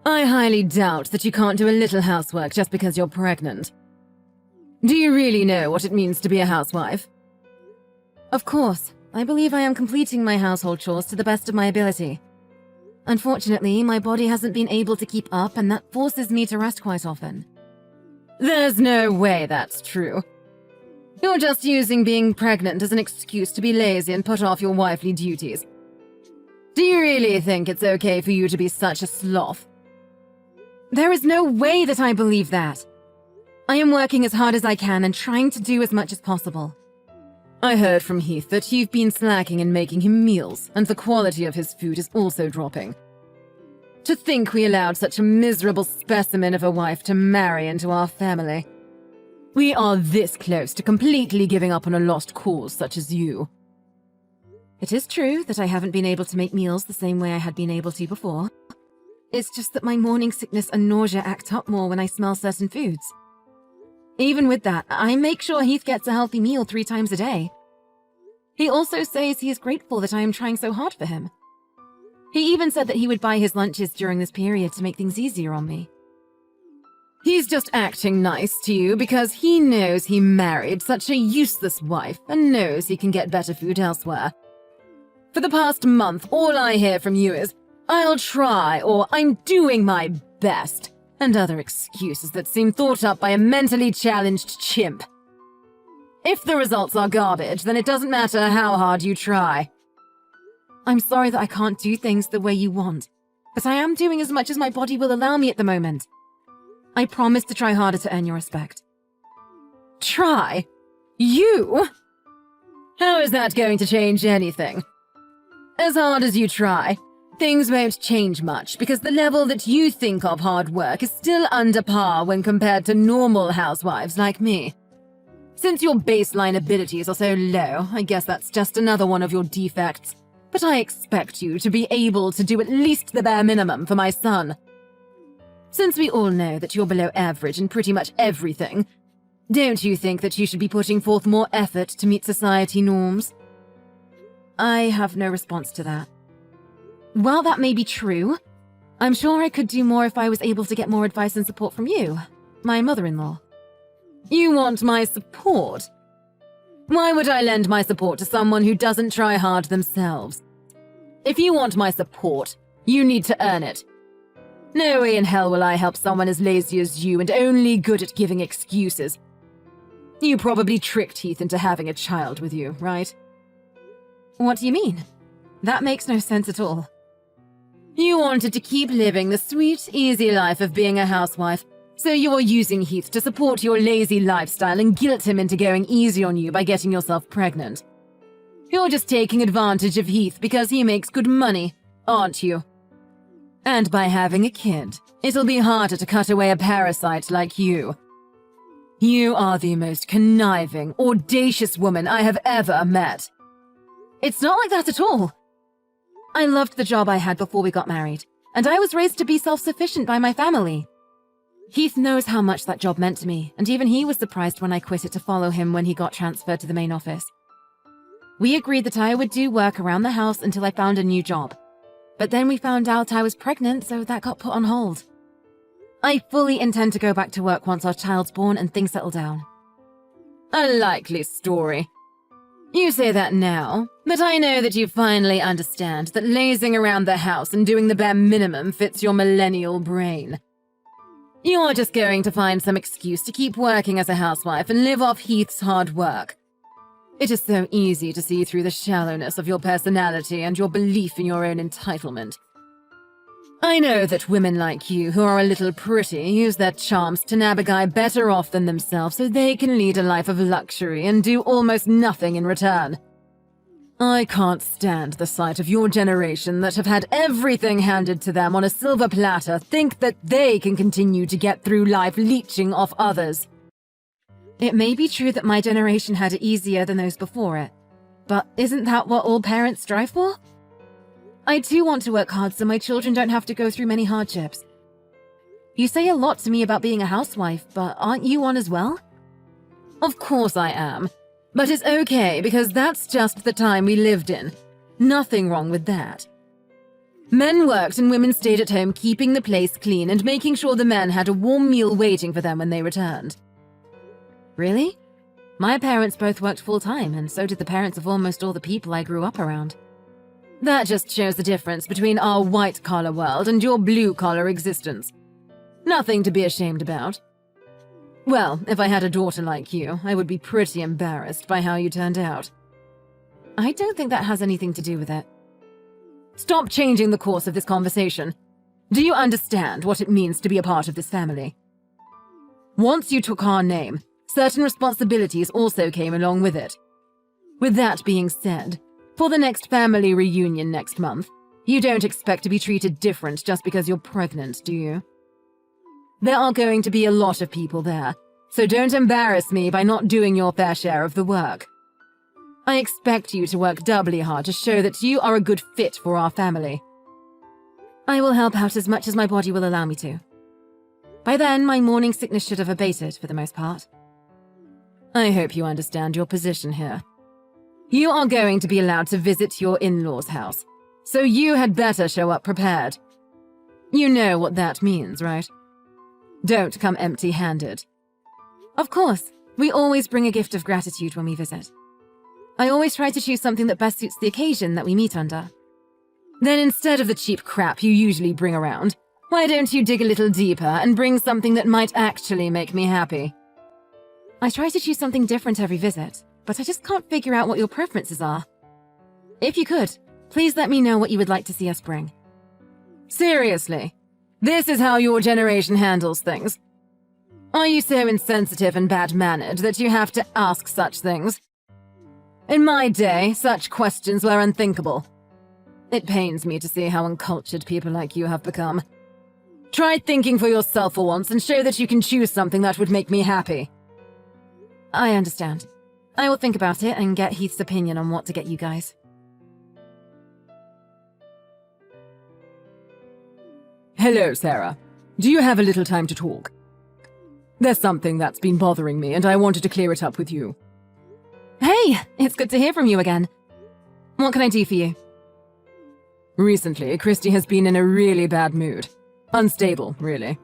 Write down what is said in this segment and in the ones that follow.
I highly doubt that you can't do a little housework just because you're pregnant. Do you really know what it means to be a housewife? Of course. I believe I am completing my household chores to the best of my ability. Unfortunately, my body hasn't been able to keep up, and that forces me to rest quite often. There's no way that's true. You're just using being pregnant as an excuse to be lazy and put off your wifely duties. Do you really think it's okay for you to be such a sloth? There is no way that I believe that. I am working as hard as I can and trying to do as much as possible. I heard from Heath that you've been slacking in making him meals, and the quality of his food is also dropping. To think we allowed such a miserable specimen of a wife to marry into our family. We are this close to completely giving up on a lost cause such as you. It is true that I haven't been able to make meals the same way I had been able to before. It's just that my morning sickness and nausea act up more when I smell certain foods. Even with that, I make sure Heath gets a healthy meal 3 times a day. He also says he is grateful that I am trying so hard for him. He even said that he would buy his lunches during this period to make things easier on me. He's just acting nice to you because he knows he married such a useless wife and knows he can get better food elsewhere. For the past month, all I hear from you is, "I'll try," or "I'm doing my best," and other excuses that seem thought up by a mentally challenged chimp. If the results are garbage, then it doesn't matter how hard you try. I'm sorry that I can't do things the way you want, but I am doing as much as my body will allow me at the moment. I promise to try harder to earn your respect. Try? You? How is that going to change anything? As hard as you try, things won't change much because the level that you think of hard work is still under par when compared to normal housewives like me. Since your baseline abilities are so low, I guess that's just another one of your defects. But I expect you to be able to do at least the bare minimum for my son. Since we all know that you're below average in pretty much everything, don't you think that you should be putting forth more effort to meet society norms? I have no response to that. While that may be true, I'm sure I could do more if I was able to get more advice and support from you, my mother-in-law. You want my support? Why would I lend my support to someone who doesn't try hard themselves? If you want my support, you need to earn it. No way in hell will I help someone as lazy as you and only good at giving excuses. You probably tricked Heath into having a child with you, right? What do you mean? That makes no sense at all. You wanted to keep living the sweet, easy life of being a housewife, so you're using Heath to support your lazy lifestyle and guilt him into going easy on you by getting yourself pregnant. You're just taking advantage of Heath because he makes good money, aren't you? And by having a kid, it'll be harder to cut away a parasite like you. You are the most conniving, audacious woman I have ever met. It's not like that at all. I loved the job I had before we got married, and I was raised to be self-sufficient by my family. Heath knows how much that job meant to me, and even he was surprised when I quit it to follow him when he got transferred to the main office. We agreed that I would do work around the house until I found a new job. But then we found out I was pregnant, so that got put on hold. I fully intend to go back to work once our child's born and things settle down. A likely story. You say that now, but I know that you finally understand that lazing around the house and doing the bare minimum fits your millennial brain. You're just going to find some excuse to keep working as a housewife and live off Heath's hard work. It is so easy to see through the shallowness of your personality and your belief in your own entitlement. I know that women like you who are a little pretty use their charms to nab a guy better off than themselves so they can lead a life of luxury and do almost nothing in return. I can't stand the sight of your generation that have had everything handed to them on a silver platter think that they can continue to get through life leeching off others. It may be true that my generation had it easier than those before it, but isn't that what all parents strive for? I too want to work hard so my children don't have to go through many hardships. You say a lot to me about being a housewife, but aren't you one as well? Of course I am. But it's okay because that's just the time we lived in. Nothing wrong with that. Men worked and women stayed at home, keeping the place clean and making sure the men had a warm meal waiting for them when they returned. Really? My parents both worked full-time, and so did the parents of almost all the people I grew up around. That just shows the difference between our white-collar world and your blue-collar existence. Nothing to be ashamed about. Well, if I had a daughter like you, I would be pretty embarrassed by how you turned out. I don't think that has anything to do with it. Stop changing the course of this conversation. Do you understand what it means to be a part of this family? Once you took our name, certain responsibilities also came along with it. With that being said, for the next family reunion next month, you don't expect to be treated different just because you're pregnant, do you? There are going to be a lot of people there, so don't embarrass me by not doing your fair share of the work. I expect you to work doubly hard to show that you are a good fit for our family. I will help out as much as my body will allow me to. By then, my morning sickness should have abated for the most part. I hope you understand your position here. You are going to be allowed to visit your in-laws' house, so you had better show up prepared. You know what that means, right? Don't come empty-handed. Of course, we always bring a gift of gratitude when we visit. I always try to choose something that best suits the occasion that we meet under. Then instead of the cheap crap you usually bring around, why don't you dig a little deeper and bring something that might actually make me happy? I try to choose something different every visit, but I just can't figure out what your preferences are. If you could, please let me know what you would like to see us bring. Seriously, this is how your generation handles things? Are you so insensitive and bad-mannered that you have to ask such things? In my day, such questions were unthinkable. It pains me to see how uncultured people like you have become. Try thinking for yourself for once and show that you can choose something that would make me happy. I understand. I will think about it and get Heath's opinion on what to get you guys. Hello, Sarah. Do you have a little time to talk? There's something that's been bothering me, and I wanted to clear it up with you. Hey, it's good to hear from you again. What can I do for you? Recently, Christy has been in a really bad mood. Unstable, really.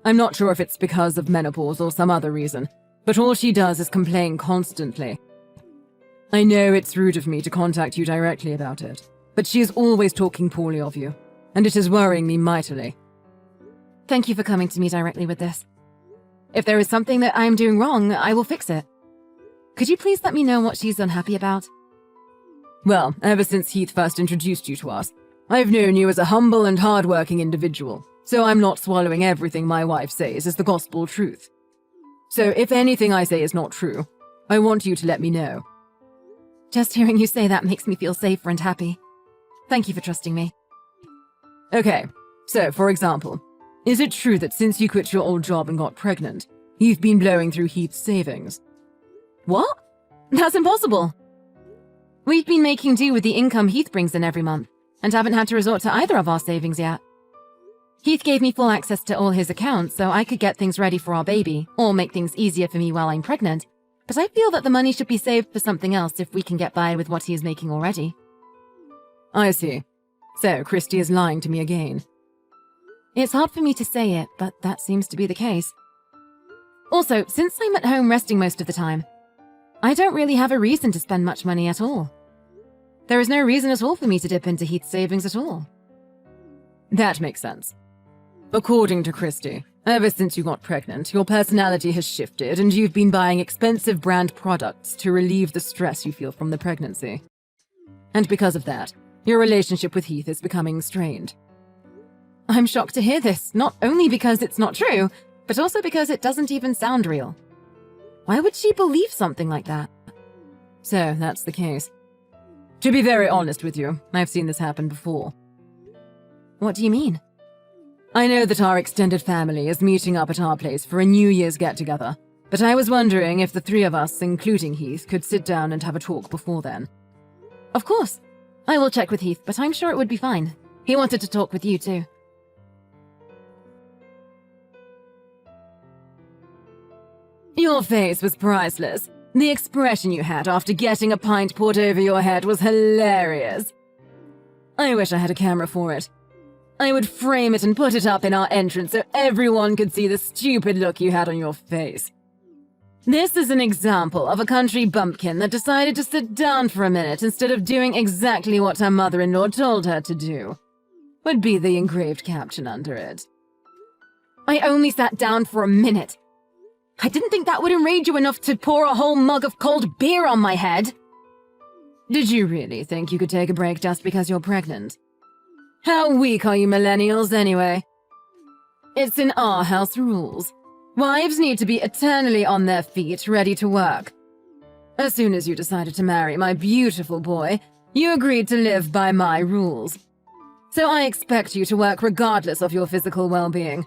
I'm not sure if it's because of menopause or some other reason, but all she does is complain constantly. I know it's rude of me to contact you directly about it, but she is always talking poorly of you, and it is worrying me mightily. Thank you for coming to me directly with this. If there is something that I'm doing wrong, I will fix it. Could you please let me know what she's unhappy about? Well, ever since Heath first introduced you to us, I've known you as a humble and hard-working individual, so I'm not swallowing everything my wife says as the gospel truth. So if anything I say is not true, I want you to let me know. Just hearing you say that makes me feel safer and happy. Thank you for trusting me. Okay, so for example, is it true that since you quit your old job and got pregnant, you've been blowing through Heath's savings? What? That's impossible. We've been making do with the income Heath brings in every month, and haven't had to resort to either of our savings yet. Heath gave me full access to all his accounts so I could get things ready for our baby, or make things easier for me while I'm pregnant, but I feel that the money should be saved for something else if we can get by with what he is making already. I see. So Christy is lying to me again. It's hard for me to say it, but that seems to be the case. Also, since I'm at home resting most of the time, I don't really have a reason to spend much money at all. There is no reason at all for me to dip into Heath's savings at all. That makes sense. According to Christy, ever since you got pregnant, your personality has shifted and you've been buying expensive brand products to relieve the stress you feel from the pregnancy. And because of that, your relationship with Heath is becoming strained. I'm shocked to hear this, not only because it's not true, but also because it doesn't even sound real. Why would she believe something like that? So, that's the case. To be very honest with you, I've seen this happen before. What do you mean? I know that our extended family is meeting up at our place for a New Year's get-together, but I was wondering if the three of us, including Heath, could sit down and have a talk before then. Of course. I will check with Heath, but I'm sure it would be fine. He wanted to talk with you too. Your face was priceless. The expression you had after getting a pint poured over your head was hilarious. I wish I had a camera for it. I would frame it and put it up in our entrance so everyone could see the stupid look you had on your face. This is an example of a country bumpkin that decided to sit down for a minute instead of doing exactly what her mother-in-law told her to do. Would be the engraved caption under it. I only sat down for a minute. I didn't think that would enrage you enough to pour a whole mug of cold beer on my head. Did you really think you could take a break just because you're pregnant? How weak are you millennials anyway? It's in our house rules. Wives need to be eternally on their feet, ready to work. As soon as you decided to marry my beautiful boy, you agreed to live by my rules. So I expect you to work regardless of your physical well-being.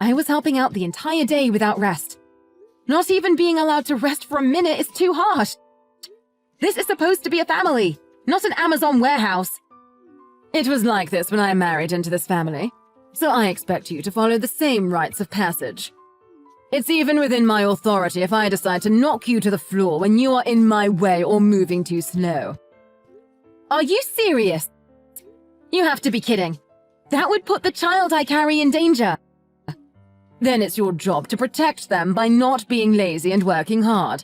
I was helping out the entire day without rest. Not even being allowed to rest for a minute is too harsh. This is supposed to be a family, not an Amazon warehouse. It was like this when I married into this family, so I expect you to follow the same rites of passage. It's even within my authority if I decide to knock you to the floor when you are in my way or moving too slow. Are you serious? You have to be kidding. That would put the child I carry in danger. Then it's your job to protect them by not being lazy and working hard.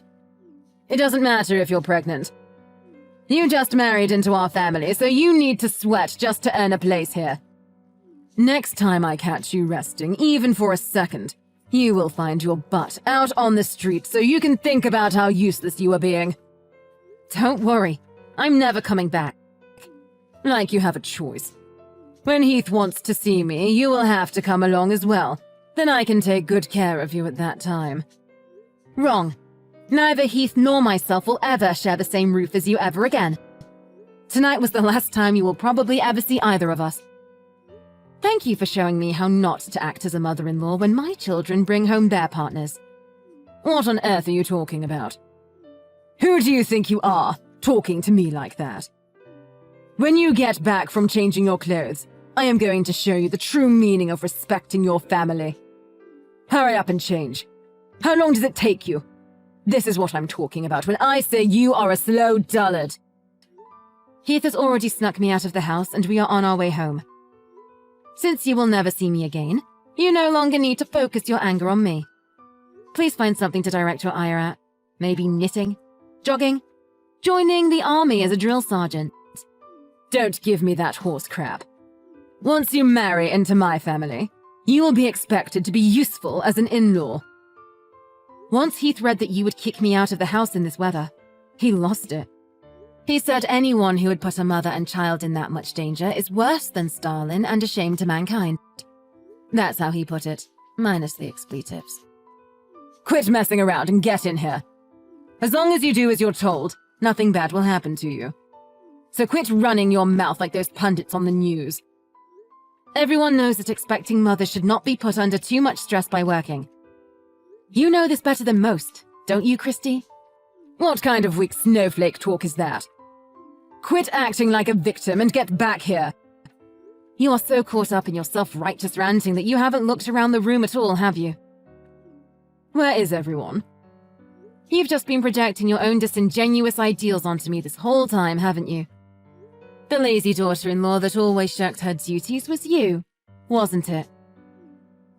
It doesn't matter if you're pregnant. You just married into our family, so you need to sweat just to earn a place here. Next time I catch you resting, even for a second, you will find your butt out on the street so you can think about how useless you are being. Don't worry, I'm never coming back. Like you have a choice. When Heath wants to see me, you will have to come along as well. Then I can take good care of you at that time. Wrong. Neither Heath nor myself will ever share the same roof as you ever again. Tonight was the last time you will probably ever see either of us. Thank you for showing me how not to act as a mother-in-law when my children bring home their partners. What on earth are you talking about? Who do you think you are, talking to me like that? When you get back from changing your clothes, I am going to show you the true meaning of respecting your family. Hurry up and change. How long does it take you? This is what I'm talking about when I say you are a slow dullard. Heath has already snuck me out of the house and we are on our way home. Since you will never see me again, you no longer need to focus your anger on me. Please find something to direct your ire at. Maybe knitting, jogging, joining the army as a drill sergeant. Don't give me that horse crap. Once you marry into my family, you will be expected to be useful as an in-law. Once Heath read that you would kick me out of the house in this weather, he lost it. He said anyone who would put a mother and child in that much danger is worse than Stalin and a shame to mankind. That's how he put it, minus the expletives. Quit messing around and get in here. As long as you do as you're told, nothing bad will happen to you. So quit running your mouth like those pundits on the news. Everyone knows that expecting mothers should not be put under too much stress by working. You know this better than most, don't you, Christy? What kind of weak snowflake talk is that? Quit acting like a victim and get back here. You are so caught up in your self-righteous ranting that you haven't looked around the room at all, have you? Where is everyone? You've just been projecting your own disingenuous ideals onto me this whole time, haven't you? The lazy daughter-in-law that always shirked her duties was you, wasn't it?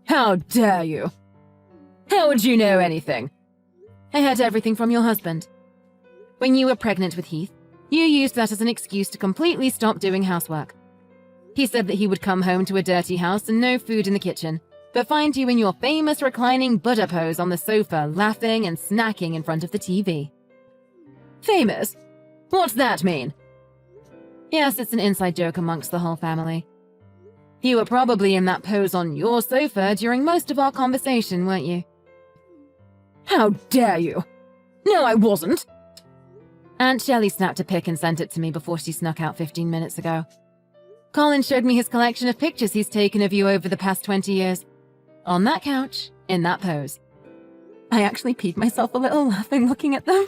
How dare you? How would you know anything? I heard everything from your husband. When you were pregnant with Heath, you used that as an excuse to completely stop doing housework. He said that he would come home to a dirty house and no food in the kitchen, but find you in your famous reclining Buddha pose on the sofa, laughing and snacking in front of the TV. Famous? What's that mean? Yes, it's an inside joke amongst the whole family. You were probably in that pose on your sofa during most of our conversation, weren't you? How dare you? No, I wasn't. Aunt Shelley snapped a pic and sent it to me before she snuck out 15 minutes ago. Colin showed me his collection of pictures he's taken of you over the past 20 years. On that couch, in that pose. I actually peed myself a little laughing looking at them.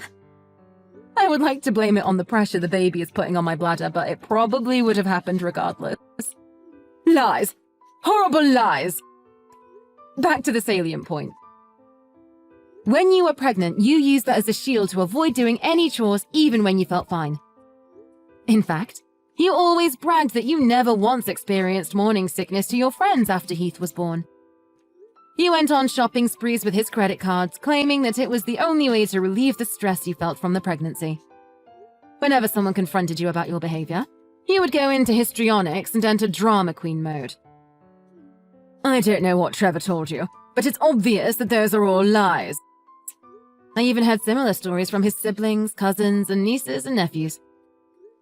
I would like to blame it on the pressure the baby is putting on my bladder, but it probably would have happened regardless. Lies. Horrible lies. Back to the salient point. When you were pregnant, you used that as a shield to avoid doing any chores even when you felt fine. In fact, You always bragged that you never once experienced morning sickness to your friends after Heath was born. You went on shopping sprees with his credit cards, claiming that it was the only way to relieve the stress you felt from the pregnancy. Whenever someone confronted you about your behavior, you would go into histrionics and enter drama queen mode. I don't know what Trevor told you, but it's obvious that those are all lies. I even heard similar stories from his siblings, cousins, and nieces and nephews.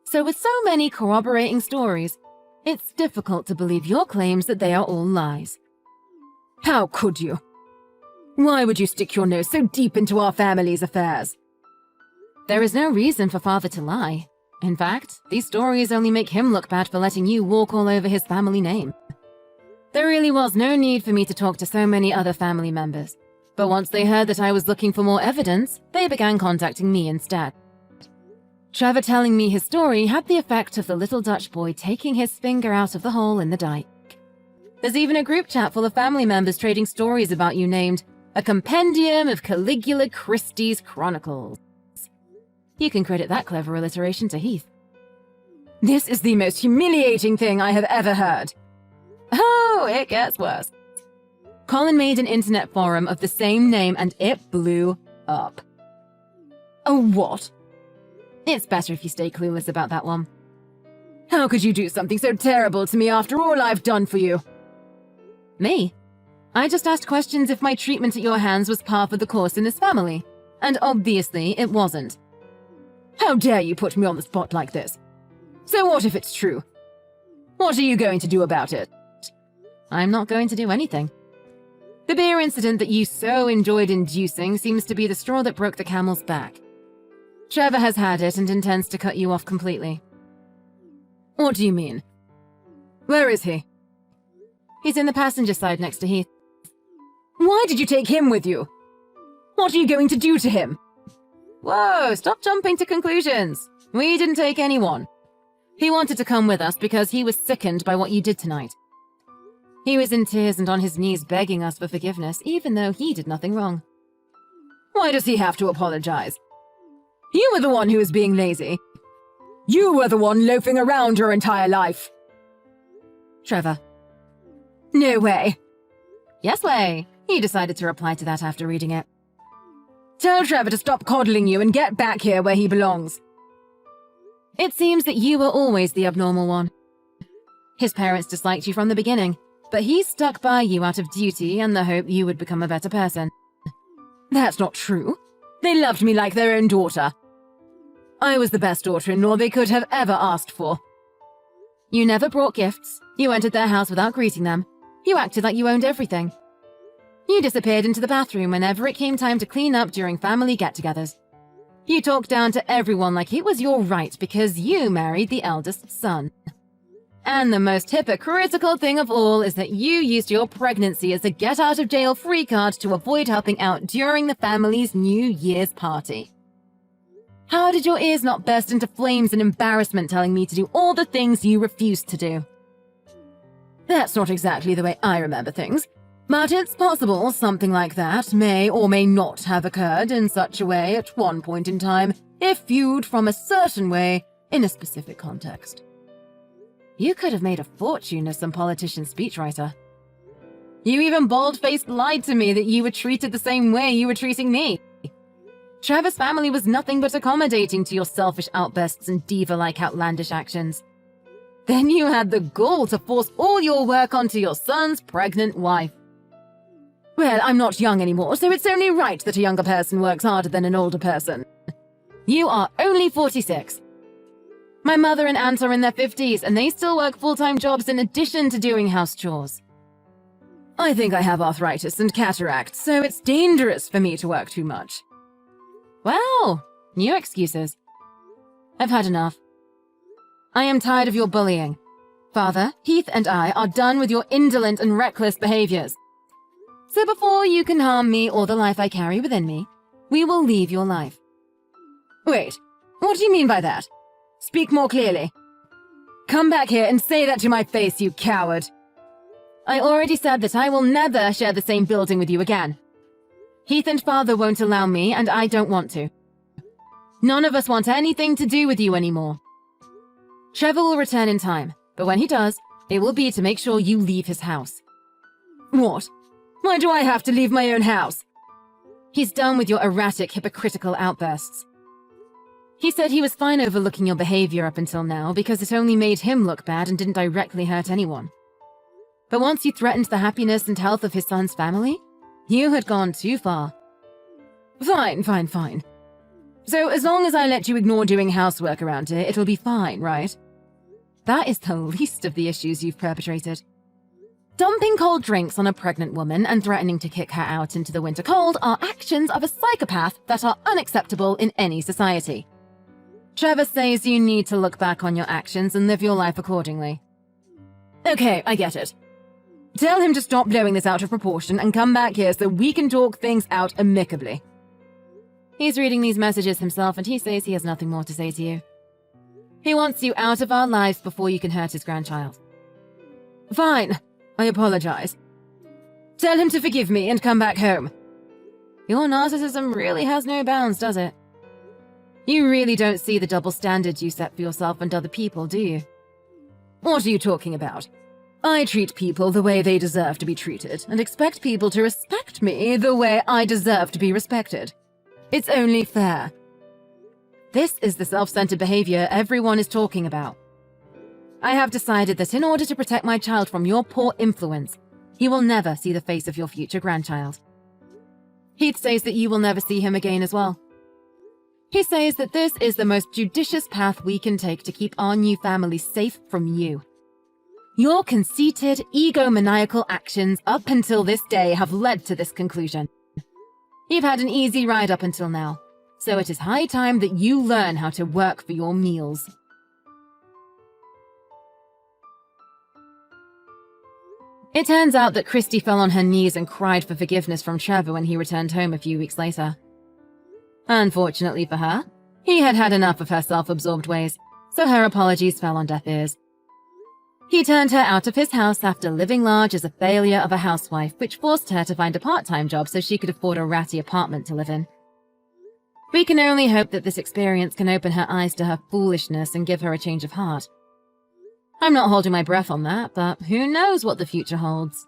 So with so many corroborating stories, it's difficult to believe your claims that they are all lies. How could you? Why would you stick your nose so deep into our family's affairs? There is no reason for Father to lie. In fact, these stories only make him look bad for letting you walk all over his family name. There really was no need for me to talk to so many other family members, but once they heard that I was looking for more evidence, they began contacting me instead. Trevor telling me his story had the effect of the little Dutch boy taking his finger out of the hole in the dike. There's even a group chat full of family members trading stories about you named A Compendium of Caligula Christie's Chronicles. You can credit that clever alliteration to Heath. This is the most humiliating thing I have ever heard. Oh, it gets worse. Colin made an internet forum of the same name and it blew up. Oh, what? It's better if you stay clueless about that one. How could you do something so terrible to me after all I've done for you? Me? I just asked questions if my treatment at your hands was par for the course in this family, and obviously it wasn't. How dare you put me on the spot like this? So what if it's true? What are you going to do about it? I'm not going to do anything. The beer incident that you so enjoyed inducing seems to be the straw that broke the camel's back. Trevor has had it and intends to cut you off completely. What do you mean? Where is he? He's in the passenger side next to Heath. Why did you take him with you? What are you going to do to him? Whoa, stop jumping to conclusions. We didn't take anyone. He wanted to come with us because he was sickened by what you did tonight. He was in tears and on his knees begging us for forgiveness, even though he did nothing wrong. Why does he have to apologize? You were the one who was being lazy. You were the one loafing around your entire life. Trevor. No way. Yes way. He decided to reply to that after reading it. Tell Trevor to stop coddling you and get back here where he belongs. It seems that you were always the abnormal one. His parents disliked you from the beginning, but he stuck by you out of duty and the hope you would become a better person. That's not true. They loved me like their own daughter. I was the best daughter-in-law they could have ever asked for. You never brought gifts. You entered their house without greeting them. You acted like you owned everything. You disappeared into the bathroom whenever it came time to clean up during family get-togethers. You talked down to everyone like it was your right because you married the eldest son. And the most hypocritical thing of all is that you used your pregnancy as a get-out-of-jail-free card to avoid helping out during the family's New Year's party. How did your ears not burst into flames in embarrassment telling me to do all the things you refused to do? That's not exactly the way I remember things, but it's possible something like that may or may not have occurred in such a way at one point in time if viewed from a certain way in a specific context. You could have made a fortune as some politician's speechwriter. You even bald-faced lied to me that you were treated the same way you were treating me. Trevor's family was nothing but accommodating to your selfish outbursts and diva-like outlandish actions. Then you had the gall to force all your work onto your son's pregnant wife. Well, I'm not young anymore, so it's only right that a younger person works harder than an older person. You are only 46. My mother and aunt are in their 50s, and they still work full-time jobs in addition to doing house chores. I think I have arthritis and cataracts, so it's dangerous for me to work too much. Well, new excuses. I've had enough. I am tired of your bullying. Father, Heath and I are done with your indolent and reckless behaviors. So before you can harm me or the life I carry within me, we will leave your life. Wait, what do you mean by that? Speak more clearly. Come back here and say that to my face, you coward. I already said that I will never share the same building with you again. Heath and Father won't allow me, and I don't want to. None of us want anything to do with you anymore. Trevor will return in time, but when he does, it will be to make sure you leave his house. What? Why do I have to leave my own house? He's done with your erratic, hypocritical outbursts. He said he was fine overlooking your behavior up until now because it only made him look bad and didn't directly hurt anyone. But once you threatened the happiness and health of his son's family, you had gone too far. Fine. So as long as I let you ignore doing housework around here, it'll be fine, right? That is the least of the issues you've perpetrated. Dumping cold drinks on a pregnant woman and threatening to kick her out into the winter cold are actions of a psychopath that are unacceptable in any society. Trevor says you need to look back on your actions and live your life accordingly. Okay, I get it. Tell him to stop blowing this out of proportion and come back here so we can talk things out amicably. He's reading these messages himself and he says he has nothing more to say to you. He wants you out of our lives before you can hurt his grandchild. Fine. I apologize. Tell him to forgive me and come back home. Your narcissism really has no bounds, does it? You really don't see the double standards you set for yourself and other people, do you? What are you talking about? I treat people the way they deserve to be treated and expect people to respect me the way I deserve to be respected. It's only fair. This is the self-centered behavior everyone is talking about. I have decided that in order to protect my child from your poor influence, he will never see the face of your future grandchild. Heath says that you will never see him again as well. He says that this is the most judicious path we can take to keep our new family safe from you. Your conceited, egomaniacal actions up until this day have led to this conclusion. You've had an easy ride up until now, so it is high time that you learn how to work for your meals. It turns out that Christy fell on her knees and cried for forgiveness from Trevor when he returned home a few weeks later. Unfortunately for her, he had had enough of her self-absorbed ways, so her apologies fell on deaf ears. He turned her out of his house after living large as a failure of a housewife, which forced her to find a part-time job so she could afford a ratty apartment to live in. We can only hope that this experience can open her eyes to her foolishness and give her a change of heart. I'm not holding my breath on that, but who knows what the future holds.